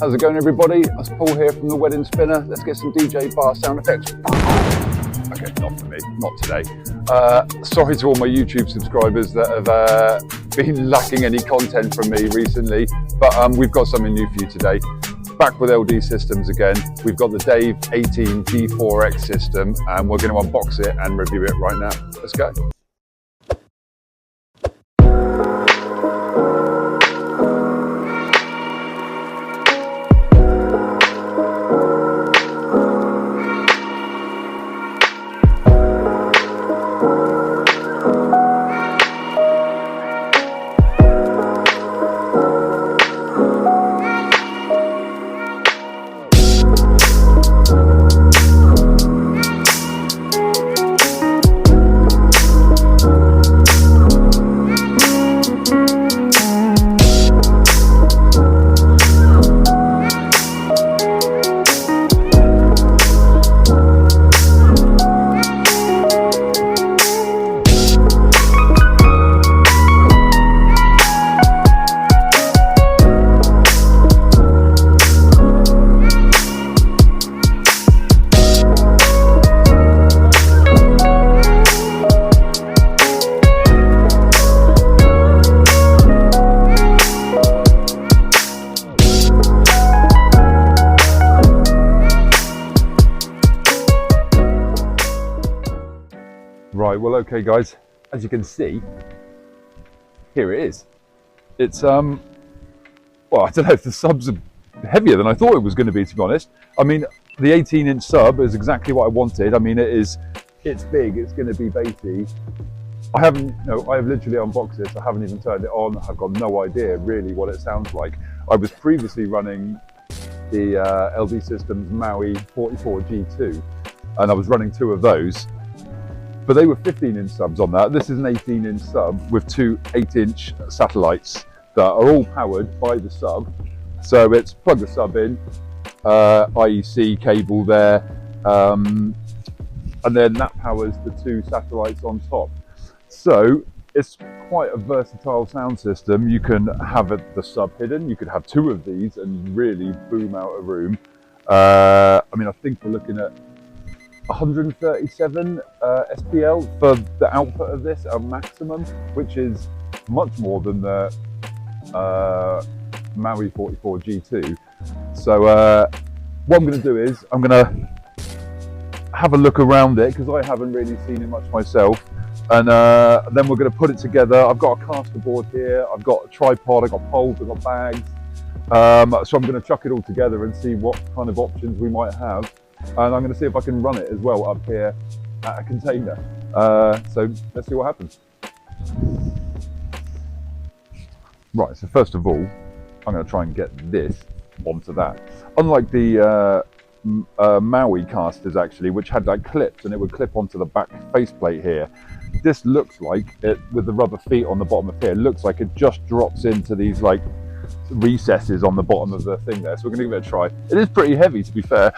How's it going, everybody? It's Paul here from the Wedding Spinner. Let's get some DJ bar sound effects. Okay, not for me, not today. Sorry to all my YouTube subscribers that have been lacking any content from me recently, but we've got something new for you today. Back with LD systems again. We've got the Dave 18 G4X system, and we're going to unbox it and review it right now. Let's go. Right, well, okay guys, as you can see, here it is. It's, well, I don't know if the subs are heavier than I thought it was going to be honest. I mean, the 18-inch sub is exactly what I wanted. I mean, it's big, it's going to be bassy. I have literally unboxed this, I haven't even turned it on. I've got no idea really what it sounds like. I was previously running the LD Systems Maui 44G2, and I was running two of those. But they were 15-inch subs on that. This is an 18-inch sub with two 8-inch satellites that are all powered by the sub. So it's plug the sub in, IEC cable there, and then that powers the two satellites on top. So it's quite a versatile sound system. You can have the sub hidden. You could have two of these and really boom out a room. I mean, I think we're looking at 137 SPL for the output of this, a maximum, which is much more than the Maui 44G2. So what I'm going to do is I'm going to have a look around it because I haven't really seen it much myself, and then we're going to put it together. I've got a caster board here, I've got a tripod, I've got poles, I've got bags, so I'm going to chuck it all together and see what kind of options we might have. And I'm going to see if I can run it as well up here at a container. So let's see what happens. Right, so first of all, I'm going to try and get this onto that. Unlike the Maui casters actually, which had like clips and it would clip onto the back faceplate here. This looks like it, with the rubber feet on the bottom of here, it looks like it just drops into these like recesses on the bottom of the thing there. So we're going to give it a try. It is pretty heavy, to be fair.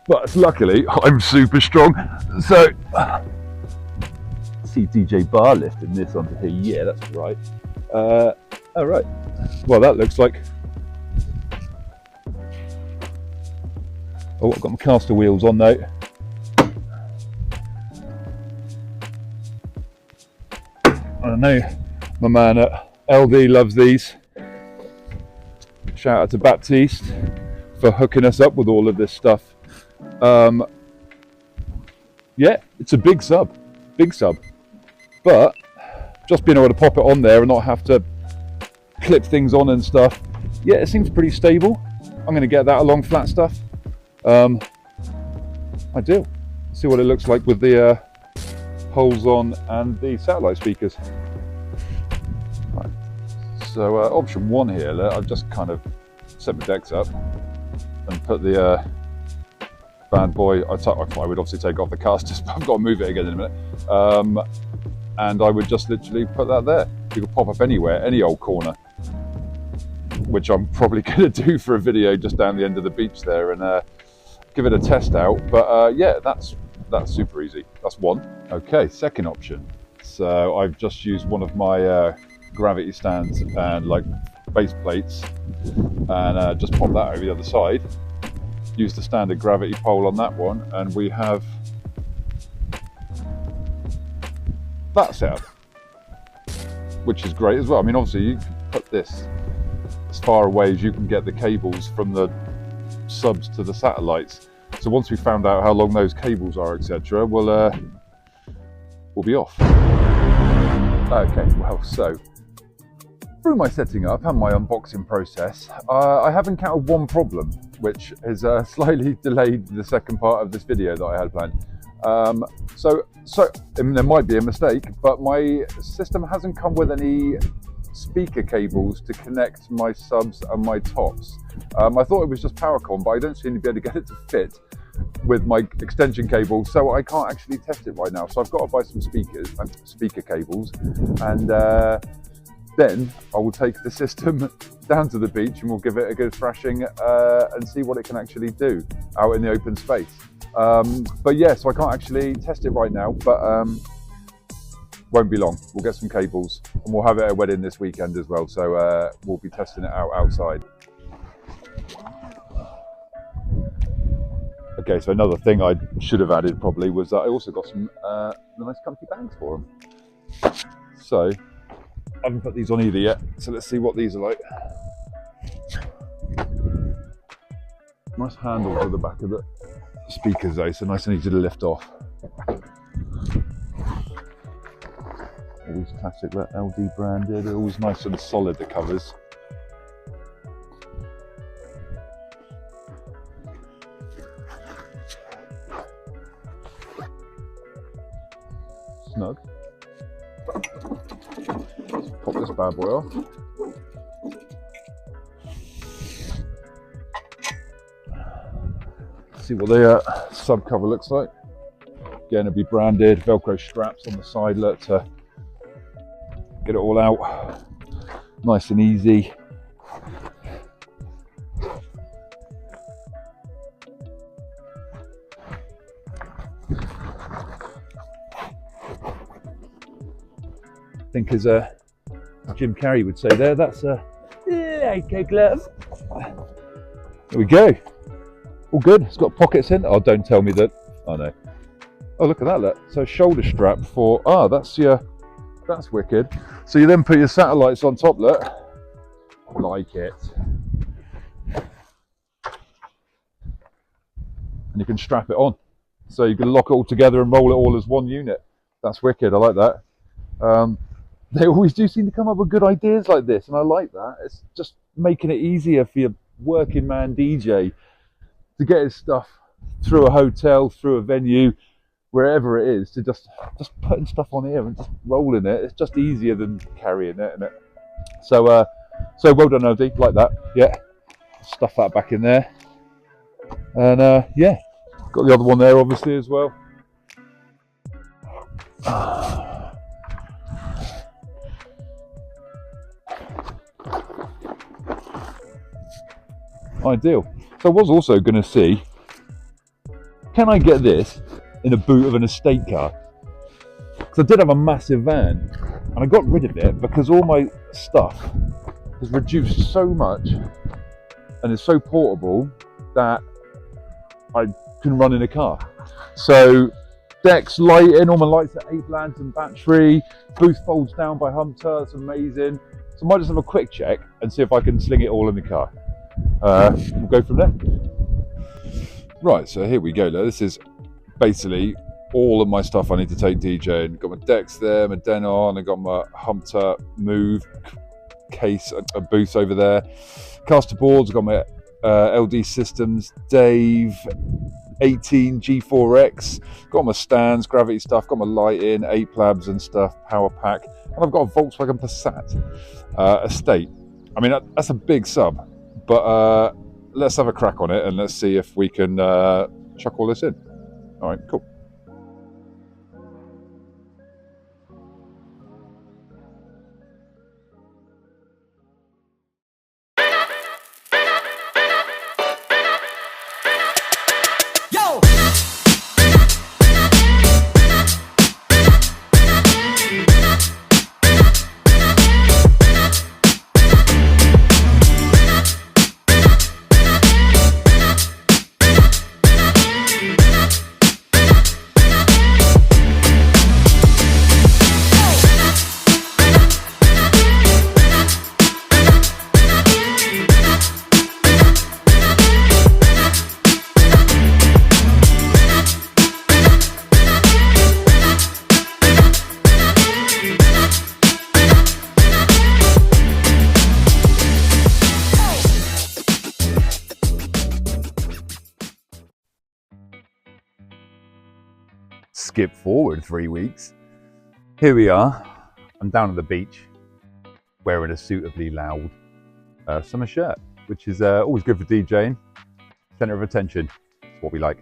But luckily I'm super strong, so see DJ bar lifting this onto here. Yeah, that's right. All right, well that looks like, oh, I've got my caster wheels on though. I know my man at LD loves these. Shout out to Baptiste for hooking us up with all of this stuff. Yeah, it's a big sub, but just being able to pop it on there and not have to clip things on and stuff, yeah, it seems pretty stable. I'm going to get that along flat stuff. I do. See what it looks like with the holes on and the satellite speakers. Right. So option one here, I've just kind of set my decks up and put the bad boy, I would obviously take off the casters, but I've got to move it again in a minute. And I would just literally put that there. You could pop up anywhere, any old corner, which I'm probably going to do for a video just down the end of the beach there and give it a test out. But yeah, that's super easy. That's one. Okay, second option. So I've just used one of my gravity stands and like base plates, and just pop that over the other side. Use the standard gravity pole on that one, and we have that set up, which is great as well. I mean, obviously you can put this as far away as you can get the cables from the subs to the satellites. So once we found out how long those cables are, etc., we'll be off. Okay, well, so through my setting up and my unboxing process, I have encountered one problem, which has slightly delayed the second part of this video that I had planned. So I mean, there might be a mistake, but my system hasn't come with any speaker cables to connect my subs and my tops. I thought it was just Powercom, but I don't seem to be able to get it to fit with my extension cable, so I can't actually test it right now. So I've got to buy some speaker cables, and then I will take the system down to the beach and we'll give it a good thrashing and see what it can actually do out in the open space. But yeah, so I can't actually test it right now, but won't be long. We'll get some cables and we'll have it at a wedding this weekend as well, so we'll be testing it out outside. Okay, so another thing I should have added probably was that I also got some nice comfy bags for them. So I haven't put these on either yet, so let's see what these are like. Nice handles at the back of the speakers though, so nice and easy to lift off. Always classic, that LD branded, always nice and solid, the covers. Snug. Let's pop this bad boy off. See what the sub cover looks like. Again, it'll be branded, Velcro straps on the sidelet to get it all out nice and easy. I think, as Jim Carrey would say there, that's a like a glove. There we go. All good. It's got pockets in. Oh, don't tell me that. Oh no. Oh, look at that. Look. So shoulder strap for. Ah, that's wicked. So you then put your satellites on top. Look, like it, and you can strap it on. So you can lock it all together and roll it all as one unit. That's wicked. I like that. They always do seem to come up with good ideas like this, and I like that. It's just making it easier for your working man DJ to get his stuff through a hotel, through a venue, wherever it is, to just putting stuff on here and just rolling it. It's just easier than carrying it, isn't it? So well done, LD, like that. Yeah, stuff that back in there, and yeah, got the other one there obviously as well. Ideal. So I was also going to see, can I get this in a boot of an estate car? Because I did have a massive van and I got rid of it because all my stuff has reduced so much and is so portable that I can run in a car. So decks, lighting, all my lights are 8 lands and battery, booth folds down by Humter, it's amazing. So I might just have a quick check and see if I can sling it all in the car. We'll go from there. Right, so here we go. Now, this is basically all of my stuff I need to take DJing. Got my decks there, my Denon, I got my Humter Move case, a booth over there. Caster boards, got my LD Systems, Dave 18 G4X, got my stands, gravity stuff, got my lighting, 8 plabs and stuff, power pack, and I've got a Volkswagen Passat estate. I mean, that's a big sub. But let's have a crack on it and let's see if we can chuck all this in. All right, cool. skip forward 3 weeks. Here we are. I'm down at the beach wearing a suitably loud summer shirt, which is always good for DJing. Center of attention. That's what we like.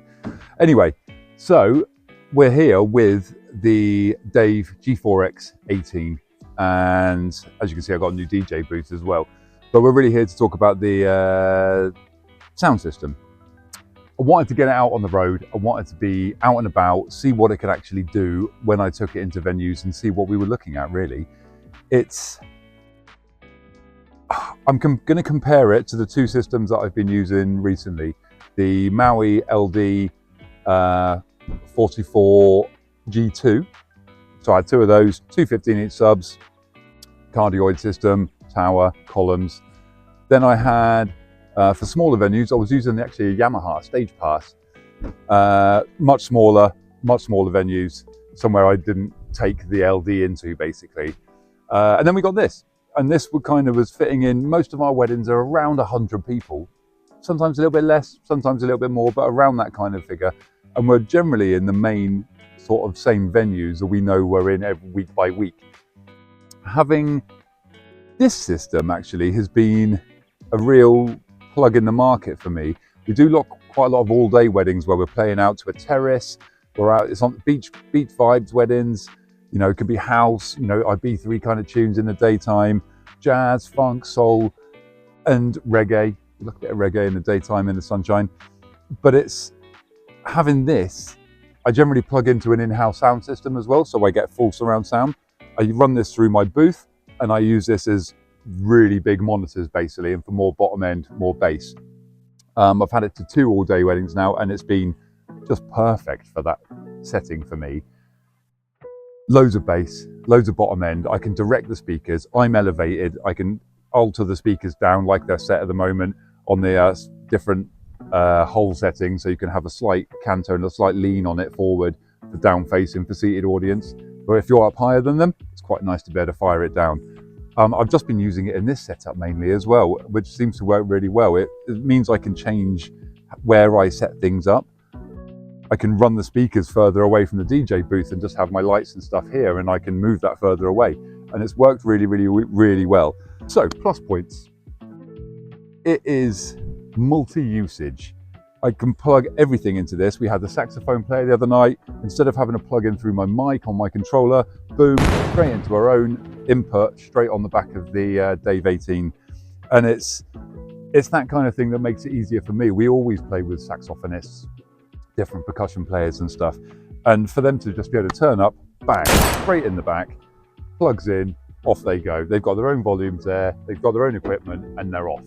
Anyway, so we're here with the Dave G4X 18, and as you can see, I've got a new DJ booth as well. But we're really here to talk about the sound system. I wanted to get it out on the road. I wanted to be out and about, see what it could actually do when I took it into venues and see what we were looking at, really. I'm going to compare it to the two systems that I've been using recently. The Maui LD 44 G2. So I had two of those, two 15-inch subs, cardioid system, tower, columns. Then I had, for smaller venues, I was using actually a Yamaha Stage Pass. Much smaller venues, somewhere I didn't take the LD into, basically. And then we got this. And this was fitting in. Most of our weddings are around 100 people. Sometimes a little bit less, sometimes a little bit more, but around that kind of figure. And we're generally in the main sort of same venues that we know we're in every week by week. Having this system actually has been a real plug in the market for me. We do quite a lot of all-day weddings where we're playing out to a terrace. We're out, it's on beach vibes weddings. You know, it could be house, you know, IB3 kind of tunes in the daytime, jazz, funk, soul, and reggae. We look at reggae in the daytime in the sunshine. But it's having this, I generally plug into an in-house sound system as well, so I get full surround sound. I run this through my booth, and I use this as really big monitors, basically, and for more bottom end, more bass. I've had it to 2 all-day weddings now, and it's been just perfect for that setting for me. Loads of bass, loads of bottom end. I can direct the speakers. I'm elevated. I can alter the speakers down like they're set at the moment on the different hole settings, so you can have a slight canto and a slight lean on it forward for down facing for seated audience. But if you're up higher than them, it's quite nice to be able to fire it down. I've just been using it in this setup mainly as well, which seems to work really well. It means I can change where I set things up. I can run the speakers further away from the DJ booth and just have my lights and stuff here, and I can move that further away. And it's worked really, really, really well. So, plus points. It is multi-usage. I can plug everything into this. We had the saxophone player the other night. Instead of having to plug in through my mic on my controller, boom, straight into our own input, straight on the back of the Dave 18. And it's that kind of thing that makes it easier for me. We always play with saxophonists, different percussion players and stuff. And for them to just be able to turn up, bang, straight in the back, plugs in, off they go. They've got their own volumes there, they've got their own equipment, and they're off.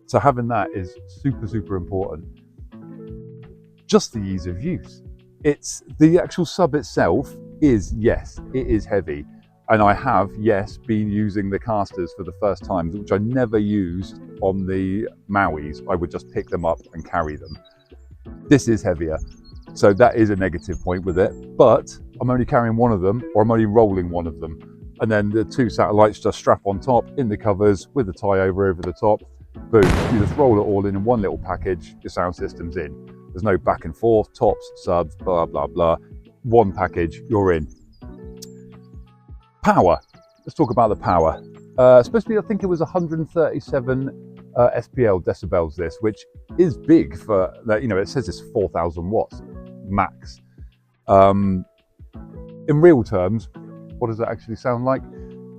So having that is super, super important. Just the ease of use. It's the actual sub itself is, yes, it is heavy. And I have, yes, been using the casters for the first time, which I never used on the Mauis. I would just pick them up and carry them. This is heavier. So that is a negative point with it, but I'm only carrying one of them, or I'm only rolling one of them. And then the 2 satellites just strap on top in the covers with the tie over the top. Boom, you just roll it all in one little package, your sound system's in. There's no back and forth, tops, subs, blah, blah, blah. One package, you're in. Power. Let's talk about the power. Supposed to be, I think it was 137 SPL decibels this, which is big for that. You know, it says it's 4,000 watts max. In real terms, what does that actually sound like?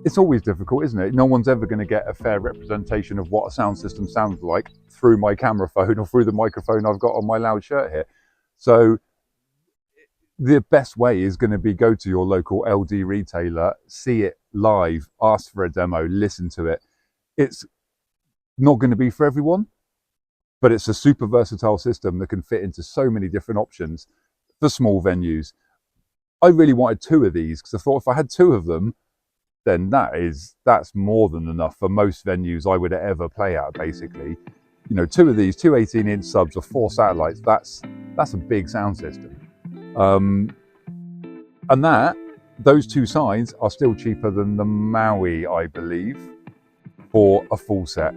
It's always difficult, isn't it? No one's ever going to get a fair representation of what a sound system sounds like through my camera phone or through the microphone I've got on my loud shirt here. So the best way is going to be go to your local LD retailer, see it live, ask for a demo, listen to it. It's not going to be for everyone, but it's a super versatile system that can fit into so many different options for small venues. I really wanted 2 of these because I thought if I had 2 of them, then that's more than enough for most venues I would ever play at, basically. You know, 2 of these, 2 18-inch subs or 4 satellites, that's a big sound system. And those 2 sides are still cheaper than the Maui, I believe, for a full set.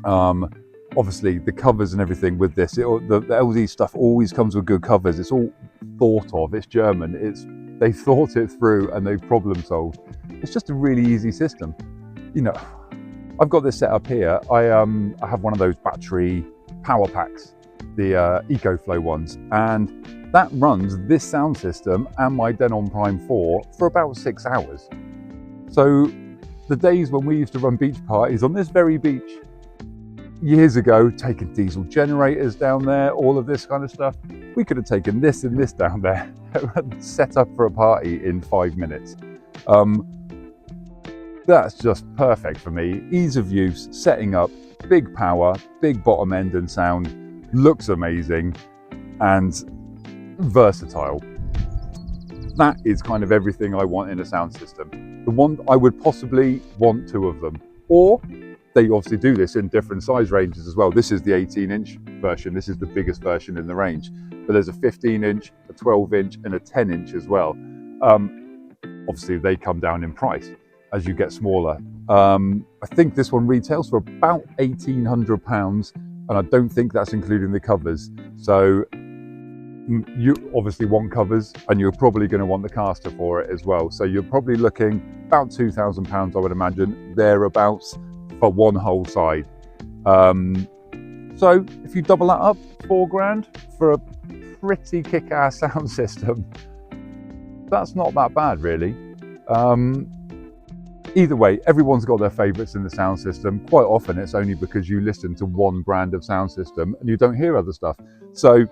Obviously the covers and everything with this, the LD stuff always comes with good covers. It's all thought of. It's German. They thought it through and they've problem solved. It's just a really easy system. You know, I've got this set up here. I have one of those battery power packs, the EcoFlow ones, and that runs this sound system and my Denon Prime 4 for about 6 hours. So the days when we used to run beach parties on this very beach years ago, taking diesel generators down there, all of this kind of stuff, we could have taken this and this down there and set up for a party in 5 minutes. That's just perfect for me. Ease of use, setting up, big power, big bottom end and sound, looks amazing and versatile. That is kind of everything I want in a sound system. The one I would possibly want 2 of them, or they obviously do this in different size ranges as well. This is the 18-inch version. This is the biggest version in the range, but there's a 15-inch, a 12-inch and a 10-inch as well. Obviously they come down in price as you get smaller. I think this one retails for about £1,800, and I don't think that's including the covers. So you obviously want covers, and you're probably going to want the caster for it as well. So you're probably looking about £2,000, I would imagine, thereabouts for one whole side. So if you double that up, £4,000 for a pretty kick-ass sound system, that's not that bad really. Either way, everyone's got their favourites in the sound system. Quite often it's only because you listen to one brand of sound system and you don't hear other stuff. So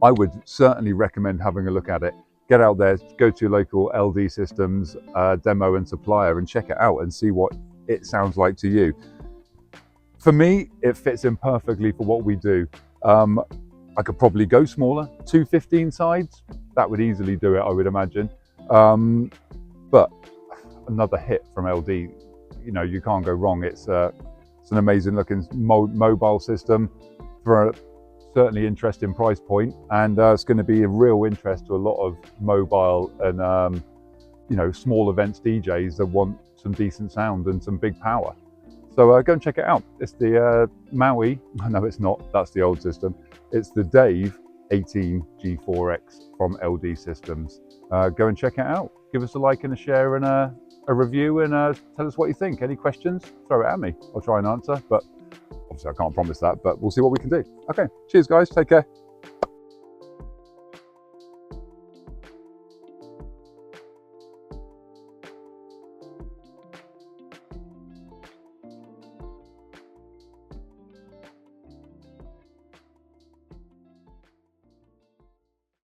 I would certainly recommend having a look at it. Get out there, go to your local LD Systems demo and supplier and check it out and see what it sounds like to you. For me, it fits in perfectly for what we do. I could probably go smaller, 215 sides. That would easily do it, I would imagine. But another hit from LD, you know, you can't go wrong. It's an amazing looking mobile system for a certainly interesting price point, and it's going to be a real interest to a lot of mobile and you know, small events DJs that want some decent sound and some big power. So go and check it out. It's the Maui, no it's not, that's the old system. It's the Dave 18 G4X from LD Systems. Go and check it out. Give us a like and a share and a review, and tell us what you think. Any questions, throw it at me. I'll try and answer, but obviously I can't promise that, but we'll see what we can do. Okay, cheers guys, take care.